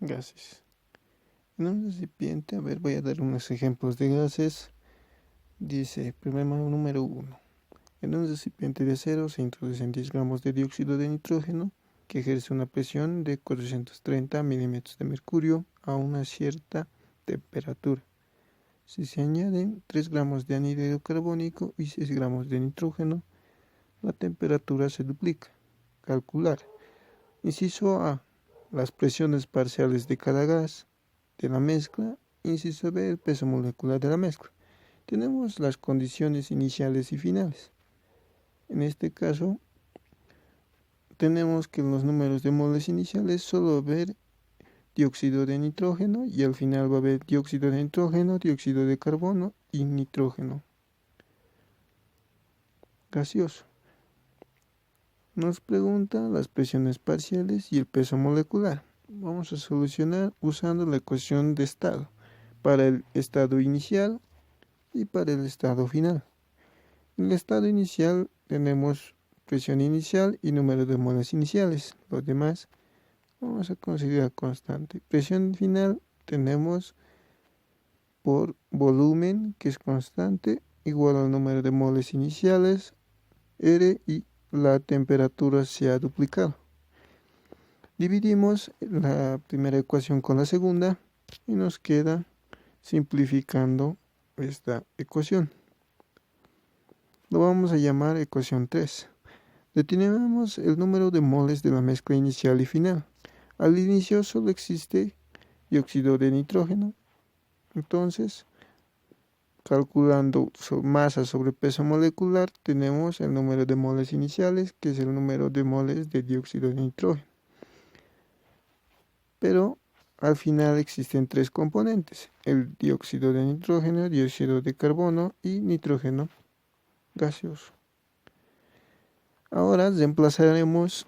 gases. En un recipiente, voy a dar unos ejemplos de gases. Dice, problema número 1. En un recipiente de acero se introducen 10 gramos de dióxido de nitrógeno que ejerce una presión de 430 milímetros de mercurio a una cierta temperatura. Si se añaden 3 gramos de anhídrido carbónico y 6 gramos de nitrógeno, la temperatura se duplica. Calcular. Inciso A. Las presiones parciales de cada gas de la mezcla. Inciso B. El peso molecular de la mezcla. Tenemos las condiciones iniciales y finales. En este caso, tenemos que en los números de moles iniciales solo va a haber dióxido de nitrógeno y al final va a haber dióxido de nitrógeno, dióxido de carbono y nitrógeno gaseoso. Nos pregunta las presiones parciales y el peso molecular. Vamos a solucionar usando la ecuación de estado para el estado inicial y para el estado final. En el estado inicial tenemos presión inicial y número de moles iniciales. Los demás vamos a considerar constante. Presión final tenemos por volumen, que es constante, igual al número de moles iniciales, R, y la temperatura se ha duplicado. Dividimos la primera ecuación con la segunda y nos queda simplificando esta ecuación. Lo vamos a llamar ecuación 3. Determinamos el número de moles de la mezcla inicial y final. Al inicio solo existe dióxido de nitrógeno. Entonces, calculando masa sobre peso molecular, tenemos el número de moles iniciales, que es el número de moles de dióxido de nitrógeno. Pero al final existen 3 componentes: el dióxido de nitrógeno, dióxido de carbono y nitrógeno gaseoso. Ahora reemplazaremos,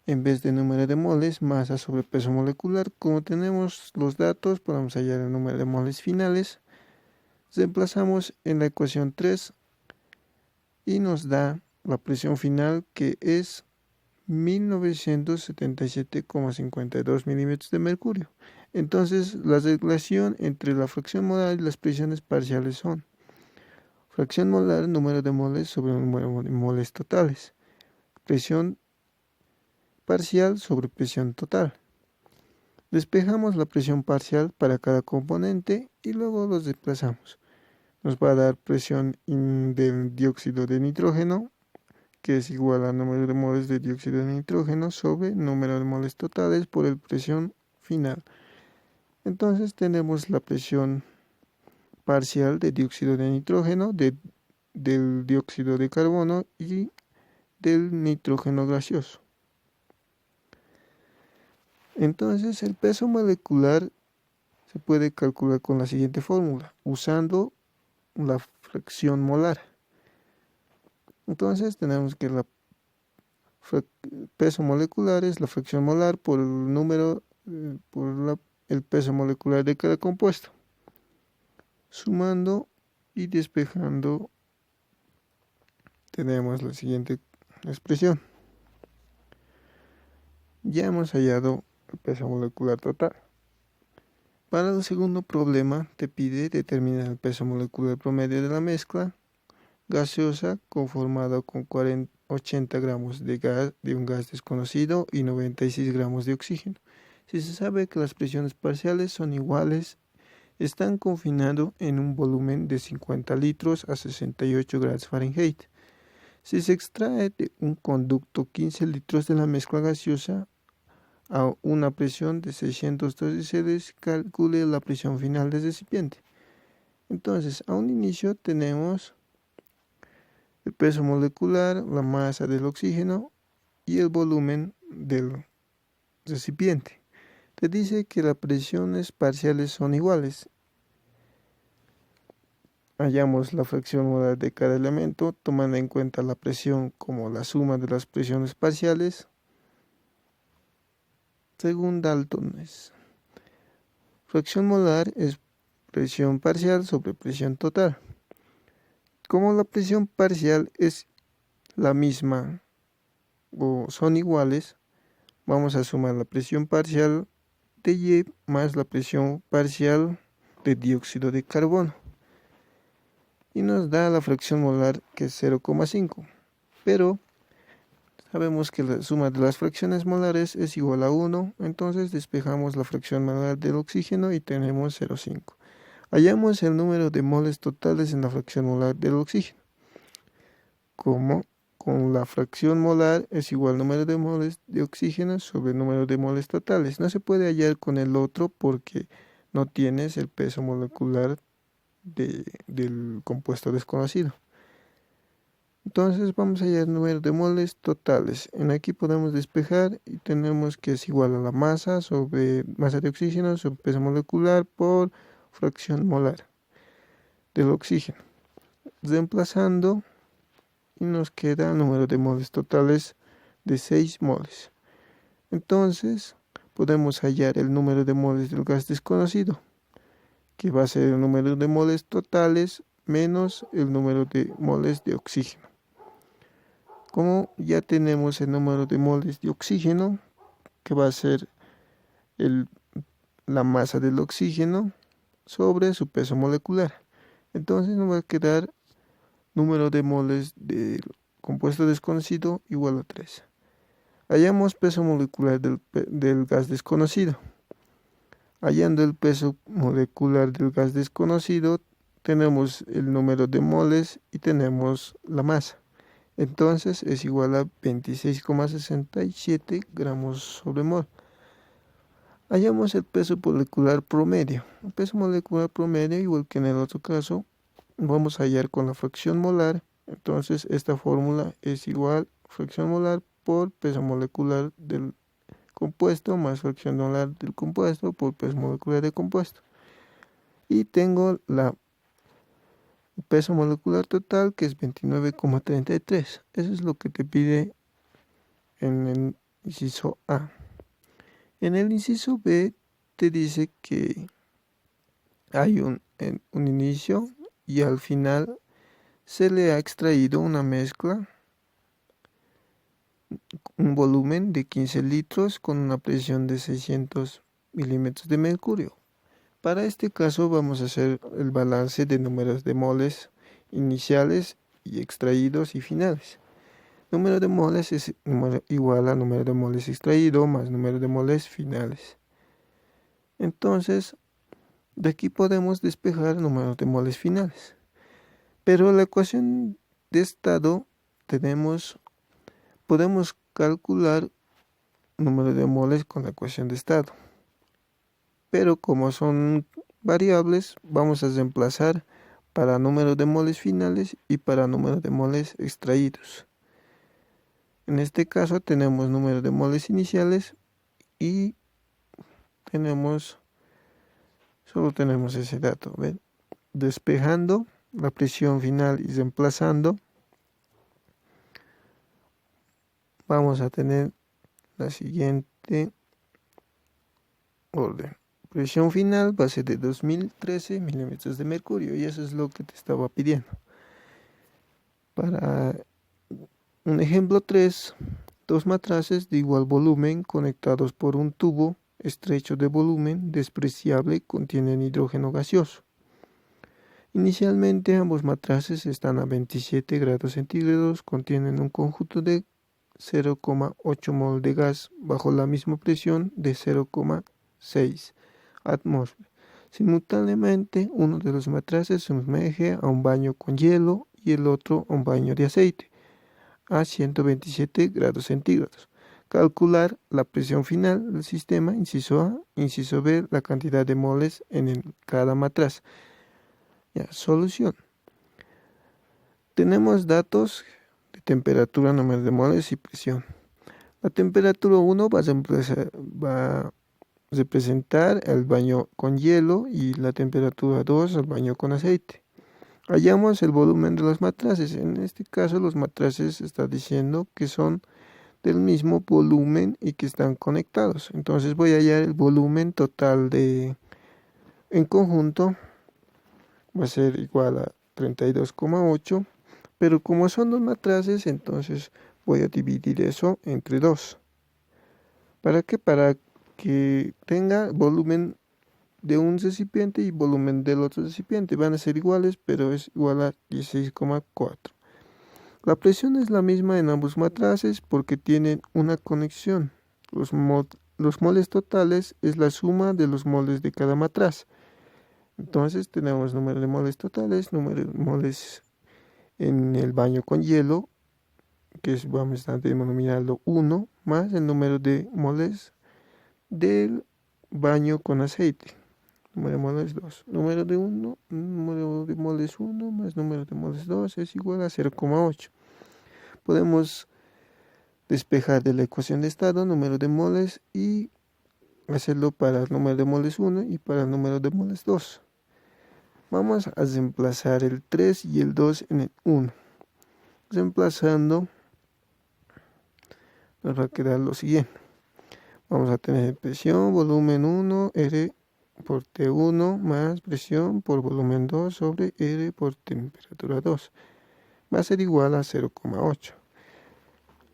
en vez de número de moles, masa sobre peso molecular. Como tenemos los datos, podemos hallar el número de moles finales. Reemplazamos en la ecuación 3 y nos da la presión final, que es 1977,52 milímetros de mercurio. Entonces, la relación entre la fracción molar y las presiones parciales son fracción molar, número de moles sobre el número de moles totales. Presión parcial sobre presión total. Despejamos la presión parcial para cada componente y luego los desplazamos. Nos va a dar presión del dióxido de nitrógeno, que es igual al número de moles de dióxido de nitrógeno sobre número de moles totales por el presión final. Entonces tenemos la presión parcial de dióxido de nitrógeno, del dióxido de carbono y del nitrógeno gaseoso. Entonces el peso molecular se puede calcular con la siguiente fórmula, usando la fracción molar. Entonces tenemos que el peso molecular es la fracción molar por el número, el peso molecular de cada compuesto. Sumando y despejando, tenemos la siguiente expresión. Ya hemos hallado el peso molecular total. Para el segundo problema te pide determinar el peso molecular promedio de la mezcla gaseosa conformada con 80 gramos de un gas desconocido y 96 gramos de oxígeno. Si se sabe que las presiones parciales son iguales, están confinados en un volumen de 50 litros a 68 grados Fahrenheit. Si se extrae de un conducto 15 litros de la mezcla gaseosa a una presión de 612 C, calcule la presión final del recipiente. Entonces, a un inicio tenemos el peso molecular, la masa del oxígeno y el volumen del recipiente. Te dice que las presiones parciales son iguales. Hallamos la fracción molar de cada elemento, tomando en cuenta la presión como la suma de las presiones parciales, según Dalton. Fracción molar es presión parcial sobre presión total. Como la presión parcial es la misma o son iguales, vamos a sumar la presión parcial de Y más la presión parcial de dióxido de carbono. Y nos da la fracción molar que es 0,5. Pero sabemos que la suma de las fracciones molares es igual a 1, entonces despejamos la fracción molar del oxígeno y tenemos 0,5. Hallamos el número de moles totales en la fracción molar del oxígeno. Como con la fracción molar es igual al número de moles de oxígeno sobre el número de moles totales. No se puede hallar con el otro porque no tienes el peso molecular del compuesto desconocido. Entonces vamos a hallar el número de moles totales. En aquí podemos despejar y tenemos que es igual a la masa sobre masa de oxígeno sobre peso molecular por fracción molar del oxígeno. Reemplazando y nos queda el número de moles totales de 6 moles. Entonces podemos hallar el número de moles del gas desconocido, que va a ser el número de moles totales menos el número de moles de oxígeno. Como ya tenemos el número de moles de oxígeno, que va a ser la masa del oxígeno sobre su peso molecular. Entonces nos va a quedar número de moles del compuesto desconocido igual a 3. Hallamos peso molecular del gas desconocido. Hallando el peso molecular del gas desconocido, tenemos el número de moles y tenemos la masa. Entonces es igual a 26,67 gramos sobre mol. Hallamos el peso molecular promedio. El peso molecular promedio, igual que en el otro caso, vamos a hallar con la fracción molar. Entonces esta fórmula es igual a fracción molar por peso molecular del compuesto más fracción molar del compuesto por peso molecular del compuesto. Y tengo el peso molecular total que es 29,33. Eso es lo que te pide en el inciso A. En el inciso B te dice que hay un inicio y al final se le ha extraído una mezcla, un volumen de 15 litros con una presión de 600 milímetros de mercurio. Para este caso vamos a hacer el balance de números de moles iniciales y extraídos y finales. Número de moles es igual a número de moles extraído más número de moles finales. Entonces, de aquí podemos despejar el número de moles finales. Pero en la ecuación de estado podemos calcular número de moles con la ecuación de estado. Pero como son variables, vamos a reemplazar para número de moles finales y para número de moles extraídos. En este caso tenemos número de moles iniciales y solo tenemos ese dato. ¿Ven? Despejando la presión final y reemplazando, vamos a tener la siguiente orden. Presión final va a ser de 2013 milímetros de mercurio y eso es lo que te estaba pidiendo. Para un ejemplo 3, dos matraces de igual volumen conectados por un tubo estrecho de volumen despreciable contienen hidrógeno gaseoso. Inicialmente ambos matraces están a 27 grados centígrados, contienen un conjunto de 0,8 mol de gas bajo la misma presión de 0,6 atmósferas. Simultáneamente, uno de los matraces se sumerge a un baño con hielo y el otro a un baño de aceite a 127 grados centígrados. Calcular la presión final del sistema, inciso A, inciso B, la cantidad de moles en cada matraz. Solución. Tenemos datos de temperatura, número de moles y presión. La temperatura 1 va a representar el baño con hielo y la temperatura 2 el baño con aceite. Hallamos el volumen de los matraces. En este caso los matraces está diciendo que son del mismo volumen y que están conectados. Entonces voy a hallar el volumen total en conjunto. Va a ser igual a 32,8. Pero como son dos matraces, entonces voy a dividir eso entre 2. ¿Para qué? Para que tenga volumen de un recipiente y volumen del otro recipiente. Van a ser iguales, pero es igual a 16,4. La presión es la misma en ambos matraces porque tienen una conexión. Los moles totales es la suma de los moles de cada matraz. Entonces tenemos número de moles totales, número de moles en el baño con hielo, que vamos a denominarlo 1, más el número de moles del baño con aceite. Número de moles 2. Número de moles 1 más número de moles 2 es igual a 0,8. Podemos despejar de la ecuación de estado número de moles y hacerlo para el número de moles 1 y para el número de moles 2. Vamos a reemplazar el 3 y el 2 en el 1. Reemplazando, nos va a quedar lo siguiente. Vamos a tener presión, volumen 1, R por T1 más presión por volumen 2 sobre R por temperatura 2. Va a ser igual a 0,8.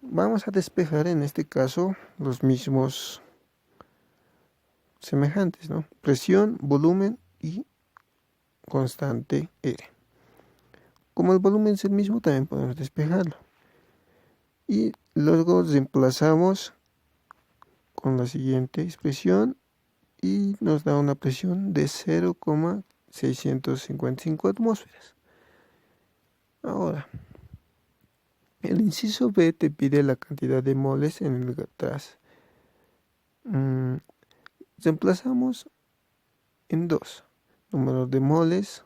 Vamos a despejar en este caso los mismos semejantes, ¿no? Presión, volumen y constante R. Como el volumen es el mismo, también podemos despejarlo. Y luego reemplazamos con la siguiente expresión y nos da una presión de 0,655 atmósferas. Ahora, el inciso B te pide la cantidad de moles en el gas. Reemplazamos en 2. Número de moles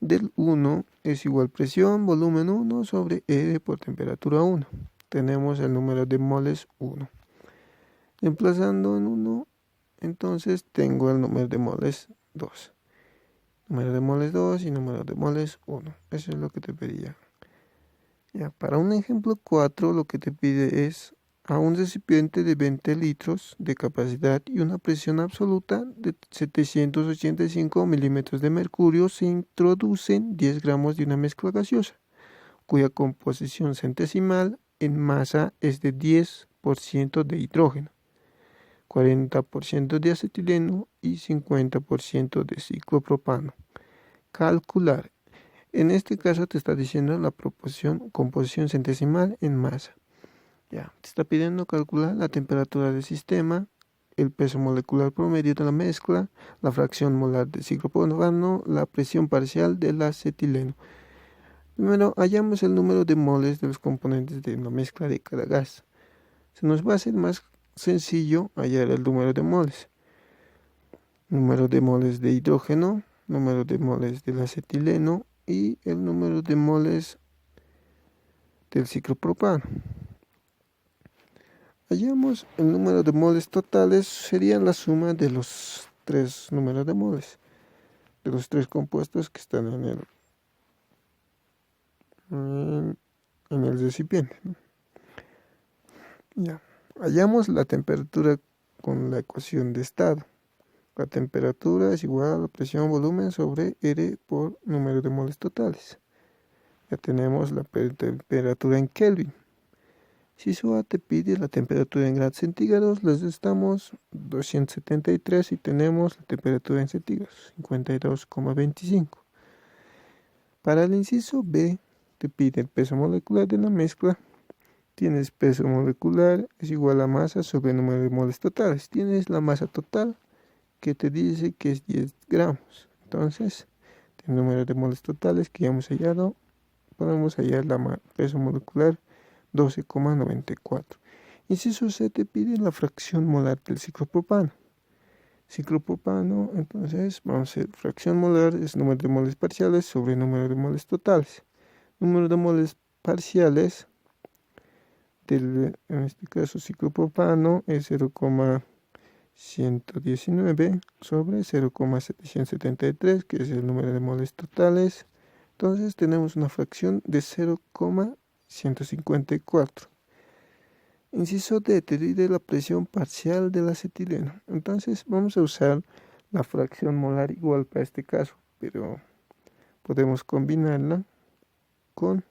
del 1 es igual presión, volumen 1 sobre R por temperatura 1. Tenemos el número de moles 1. Reemplazando en 1, entonces tengo el número de moles 2. Número de moles 2 y número de moles 1. Eso es lo que te pedía. Ya, para un ejemplo 4, lo que te pide es a un recipiente de 20 litros de capacidad y una presión absoluta de 785 milímetros de mercurio se introducen 10 gramos de una mezcla gaseosa, cuya composición centesimal en masa es de 10% de hidrógeno, 40% de acetileno y 50% de ciclopropano. Calcular. En este caso te está diciendo la composición centesimal en masa. Ya, te está pidiendo calcular la temperatura del sistema, el peso molecular promedio de la mezcla, la fracción molar de ciclopropano, la presión parcial del acetileno. Primero, hallamos el número de moles de los componentes de la mezcla de cada gas. Se nos va a hacer más sencillo hallar el número de moles. Número de moles de hidrógeno, número de moles del acetileno y el número de moles del ciclopropano. Hallamos el número de moles totales, serían la suma de los tres números de moles, de los tres compuestos que están en el recipiente, ¿no? Ya. Hallamos la temperatura con la ecuación de estado. La temperatura es igual a la presión volumen sobre R por número de moles totales. Ya tenemos la temperatura en Kelvin. Si SOA te pide la temperatura en grados centígrados, les restamos 273 y tenemos la temperatura en centígrados, 52,25. Para el inciso B, te pide el peso molecular de la mezcla. Tienes peso molecular es igual a masa sobre número de moles totales. Tienes la masa total que te dice que es 10 gramos. Entonces, el número de moles totales que ya hemos hallado, podemos hallar la peso molecular 12,94. Inciso C te pide la fracción molar del ciclopropano. Ciclopropano, entonces vamos a hacer fracción molar es número de moles parciales sobre número de moles totales. Número de moles parciales en este caso ciclopropano es 0,119 sobre 0,773, que es el número de moles totales. Entonces tenemos una fracción de 0,154. Inciso D te pide la presión parcial del acetileno. Entonces vamos a usar la fracción molar igual para este caso, pero podemos combinarla con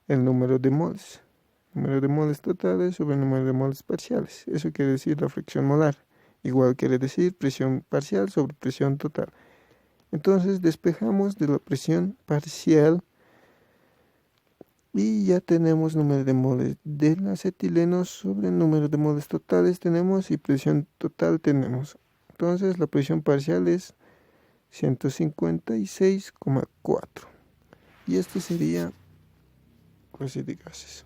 el número de moles. número de moles totales sobre el número de moles parciales. Eso quiere decir la fricción molar. Igual quiere decir presión parcial sobre presión total. Entonces despejamos de la presión parcial y ya tenemos número de moles del acetileno sobre el número de moles totales tenemos y presión total tenemos. Entonces la presión parcial es 156,4. Y este sería clase de gases.